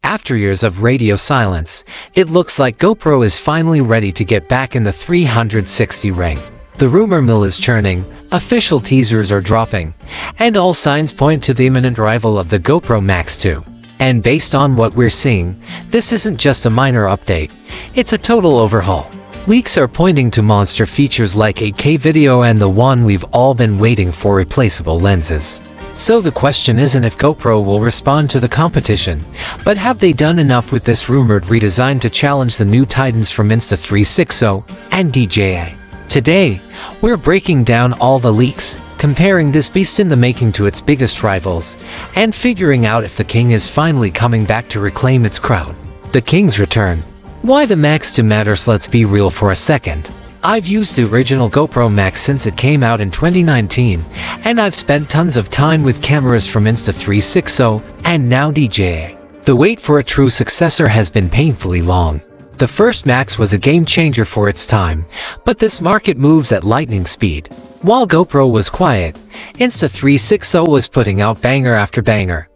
After years of radio silence, it looks like GoPro is finally ready to get back in the 360 ring. The rumor mill is churning, official teasers are dropping, and all signs point to the imminent arrival of the GoPro MAX 2. And based on what we're seeing, this isn't just a minor update, it's a total overhaul. Leaks are pointing to monster features like 8K video and the one we've all been waiting for, replaceable lenses. So the question isn't if GoPro will respond to the competition, but have they done enough with this rumored redesign to challenge the new titans from Insta360 and DJI? Today, we're breaking down all the leaks, comparing this beast in the making to its biggest rivals, and figuring out if the king is finally coming back to reclaim its crown. The king's return. Why the Max 2 matters. Let's be real for a second. I've used the original GoPro MAX since it came out in 2019, and I've spent tons of time with cameras from Insta360 and now DJI. The wait for a true successor has been painfully long. The first Max was a game changer for its time, but this market moves at lightning speed. While GoPro was quiet, Insta360 was putting out banger after banger,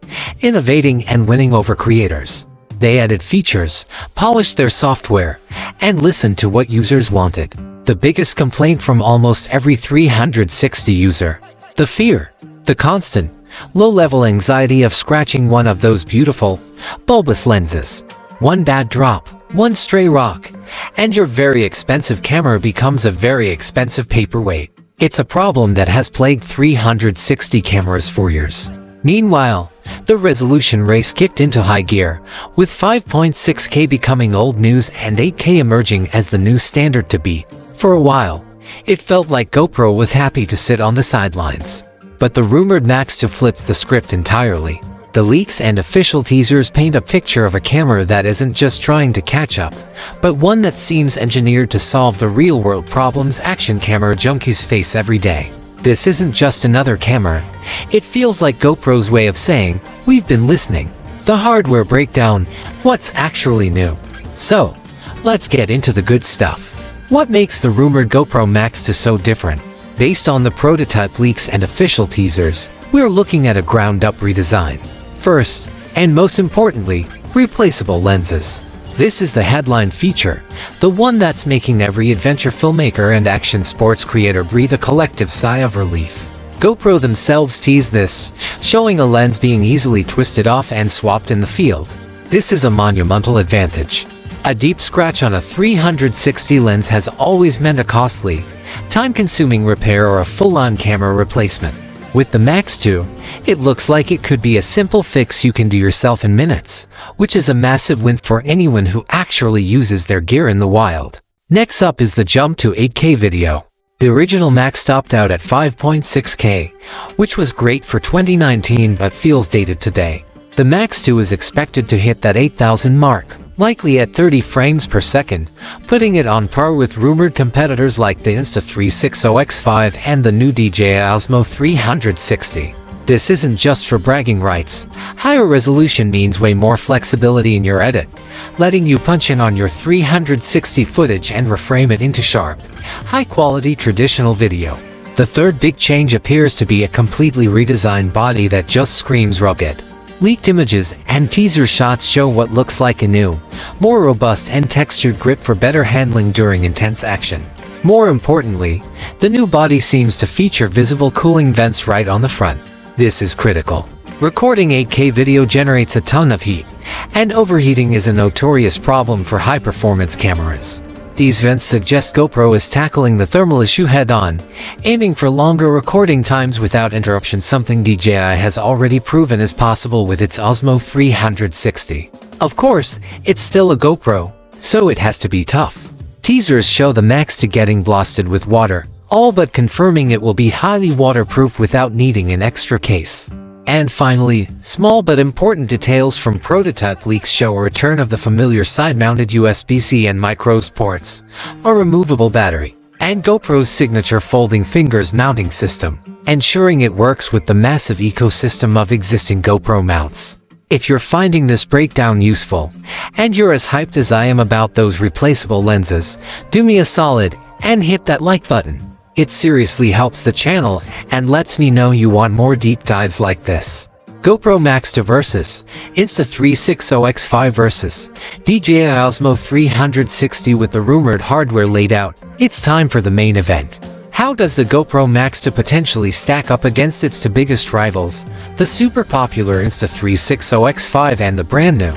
innovating and winning over creators. They added features, polished their software, and listened to what users wanted. The biggest complaint from almost every 360 user: the fear, the constant, low-level anxiety of scratching one of those beautiful, bulbous lenses. One bad drop, one stray rock, and your very expensive camera becomes a very expensive paperweight. It's a problem that has plagued 360 cameras for years. Meanwhile, the resolution race kicked into high gear, with 5.6K becoming old news and 8K emerging as the new standard to beat. For a while, it felt like GoPro was happy to sit on the sidelines. But the rumored Max 2 flips the script entirely. The leaks and official teasers paint a picture of a camera that isn't just trying to catch up, but one that seems engineered to solve the real-world problems action camera junkies face every day. This isn't just another camera. It feels like GoPro's way of saying, we've been listening. The hardware breakdown, what's actually new. So, let's get into the good stuff. What makes the rumored GoPro MAX 2 so different? Based on the prototype leaks and official teasers, we're looking at a ground-up redesign. First, and most importantly, replaceable lenses. This is the headline feature, the one that's making every adventure filmmaker and action sports creator breathe a collective sigh of relief. GoPro themselves teased this, showing a lens being easily twisted off and swapped in the field. This is a monumental advantage. A deep scratch on a 360 lens has always meant a costly, time-consuming repair or a full-on camera replacement. With the Max 2, it looks like it could be a simple fix you can do yourself in minutes, which is a massive win for anyone who actually uses their gear in the wild. Next up is the jump to 8K video. The original Max topped out at 5.6K, which was great for 2019 but feels dated today. The Max 2 is expected to hit that 8,000 mark, likely at 30 frames per second, putting it on par with rumored competitors like the Insta360 X5 and the new DJI Osmo 360. This isn't just for bragging rights. Higher resolution means way more flexibility in your edit, letting you punch in on your 360 footage and reframe it into sharp, high-quality traditional video. The third big change appears to be a completely redesigned body that just screams rugged. Leaked images and teaser shots show what looks like a new, more robust and textured grip for better handling during intense action. More importantly, the new body seems to feature visible cooling vents right on the front. This is critical. Recording 8K video generates a ton of heat, and overheating is a notorious problem for high-performance cameras. These vents suggest GoPro is tackling the thermal issue head-on, aiming for longer recording times without interruption, something DJI has already proven is possible with its Osmo 360. Of course, it's still a GoPro, so it has to be tough. Teasers show the Max 2 getting blasted with water, all but confirming it will be highly waterproof without needing an extra case. And finally, small but important details from prototype leaks show a return of the familiar side-mounted USB-C and micros ports, a removable battery, and GoPro's signature folding fingers mounting system, ensuring it works with the massive ecosystem of existing GoPro mounts. If you're finding this breakdown useful, and you're as hyped as I am about those replaceable lenses, do me a solid and hit that like button. It seriously helps the channel and lets me know you want more deep dives like this. GoPro MAX 2 vs. Insta360X5 vs. DJI Osmo 360 with the rumored hardware laid out. It's time for the main event. How does the GoPro MAX 2 potentially stack up against its two biggest rivals, the super popular Insta360X5 and the brand new,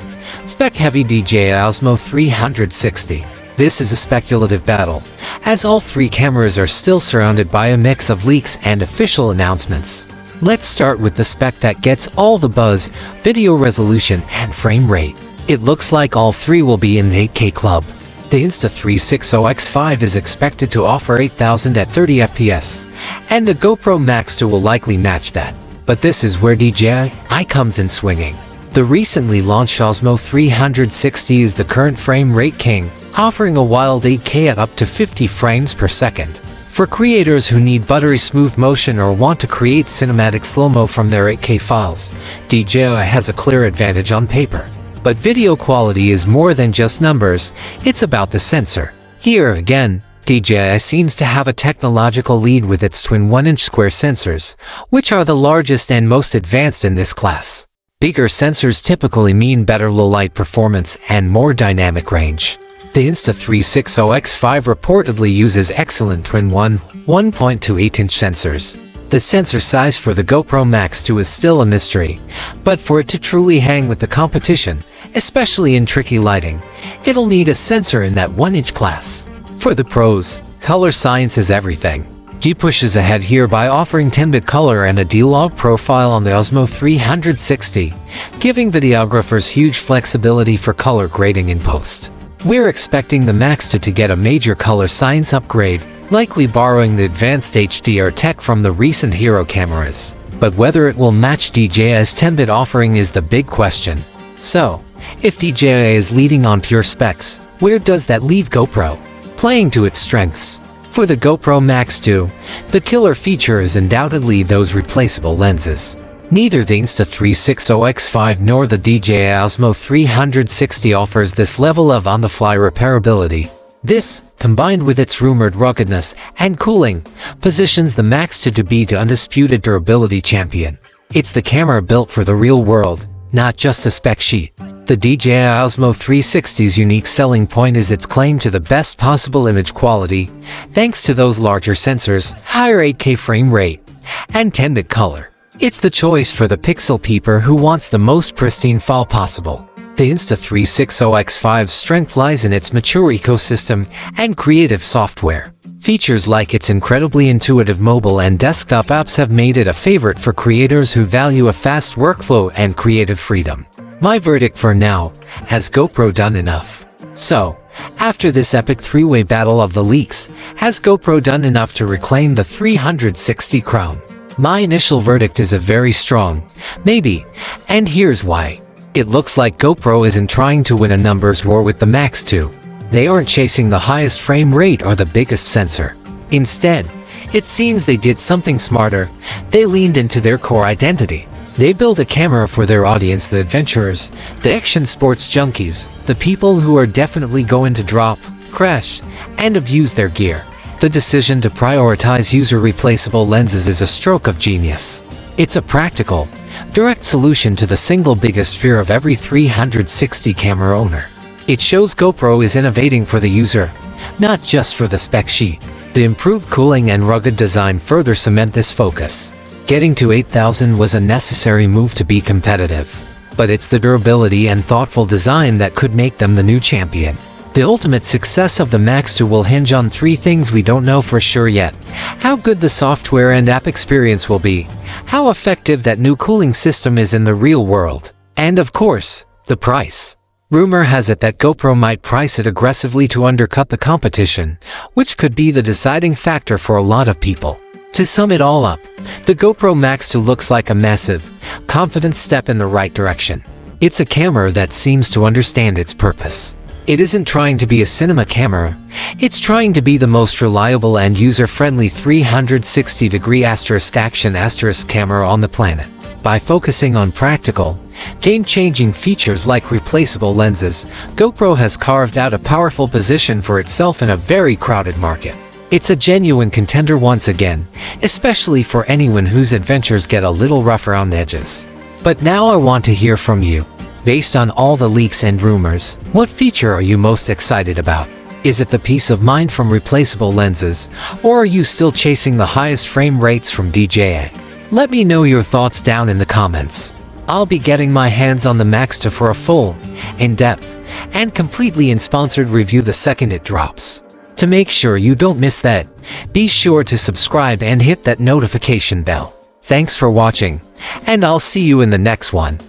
spec-heavy DJI Osmo 360? This is a speculative battle, as all three cameras are still surrounded by a mix of leaks and official announcements. Let's start with the spec that gets all the buzz: video resolution and frame rate. It looks like all three will be in the 8K club. The Insta360X5 is expected to offer 8000 at 30 FPS, and the GoPro MAX 2 will likely match that. But this is where DJI comes in swinging. The recently launched Osmo 360 is the current frame rate king, offering a wild 8K at up to 50 frames per second. For creators who need buttery smooth motion or want to create cinematic slow-mo from their 8K files, DJI has a clear advantage on paper. But video quality is more than just numbers, it's about the sensor. Here again, DJI seems to have a technological lead with its twin 1-inch square sensors, which are the largest and most advanced in this class. Bigger sensors typically mean better low-light performance and more dynamic range. The Insta360X5 reportedly uses excellent twin 1.28-inch sensors. The sensor size for the GoPro MAX 2 is still a mystery, but for it to truly hang with the competition, especially in tricky lighting, it'll need a sensor in that 1-inch class. For the pros, color science is everything. G pushes ahead here by offering 10-bit color and a D-Log profile on the Osmo 360, giving videographers huge flexibility for color grading in post. We're expecting the MAX 2 to get a major color science upgrade, likely borrowing the advanced HDR tech from the recent Hero cameras. But whether it will match DJI's 10-bit offering is the big question. So, if DJI is leading on pure specs, where does that leave GoPro? Playing to its strengths. For the GoPro MAX 2, the killer feature is undoubtedly those replaceable lenses. Neither the Insta360X5 nor the DJI Osmo 360 offers this level of on-the-fly repairability. This, combined with its rumored ruggedness and cooling, positions the MAX 2 to be the undisputed durability champion. It's the camera built for the real world, not just a spec sheet. The DJI Osmo 360's unique selling point is its claim to the best possible image quality, thanks to those larger sensors, higher 8K frame rate, and 10-bit color. It's the choice for the pixel peeper who wants the most pristine file possible. The Insta360X5's strength lies in its mature ecosystem and creative software. Features like its incredibly intuitive mobile and desktop apps have made it a favorite for creators who value a fast workflow and creative freedom. My verdict for now: has GoPro done enough? So, after this epic three-way battle of the leaks, has GoPro done enough to reclaim the 360 crown? My initial verdict is a very strong maybe, and here's why. It looks like GoPro isn't trying to win a numbers war with the MAX 2. They aren't chasing the highest frame rate or the biggest sensor. Instead, it seems they did something smarter. They leaned into their core identity. They built a camera for their audience: the adventurers, the action sports junkies, the people who are definitely going to drop, crash, and abuse their gear. The decision to prioritize user-replaceable lenses is a stroke of genius. It's a practical, direct solution to the single biggest fear of every 360 camera owner. It shows GoPro is innovating for the user, not just for the spec sheet. The improved cooling and rugged design further cement this focus. Getting to 8000 was a necessary move to be competitive. But it's the durability and thoughtful design that could make them the new champion. The ultimate success of the MAX 2 will hinge on three things we don't know for sure yet: how good the software and app experience will be, how effective that new cooling system is in the real world, and of course, the price. Rumor has it that GoPro might price it aggressively to undercut the competition, which could be the deciding factor for a lot of people. To sum it all up, the GoPro MAX 2 looks like a massive, confident step in the right direction. It's a camera that seems to understand its purpose. It isn't trying to be a cinema camera, it's trying to be the most reliable and user-friendly 360-degree action camera on the planet. By focusing on practical, game-changing features like replaceable lenses, GoPro has carved out a powerful position for itself in a very crowded market. It's a genuine contender once again, especially for anyone whose adventures get a little rough around the edges. But now I want to hear from you. Based on all the leaks and rumors, what feature are you most excited about? Is it the peace of mind from replaceable lenses, or are you still chasing the highest frame rates from DJI? Let me know your thoughts down in the comments. I'll be getting my hands on the Max 2 for a full, in-depth, and completely unsponsored review the second it drops. To make sure you don't miss that, be sure to subscribe and hit that notification bell. Thanks for watching, and I'll see you in the next one.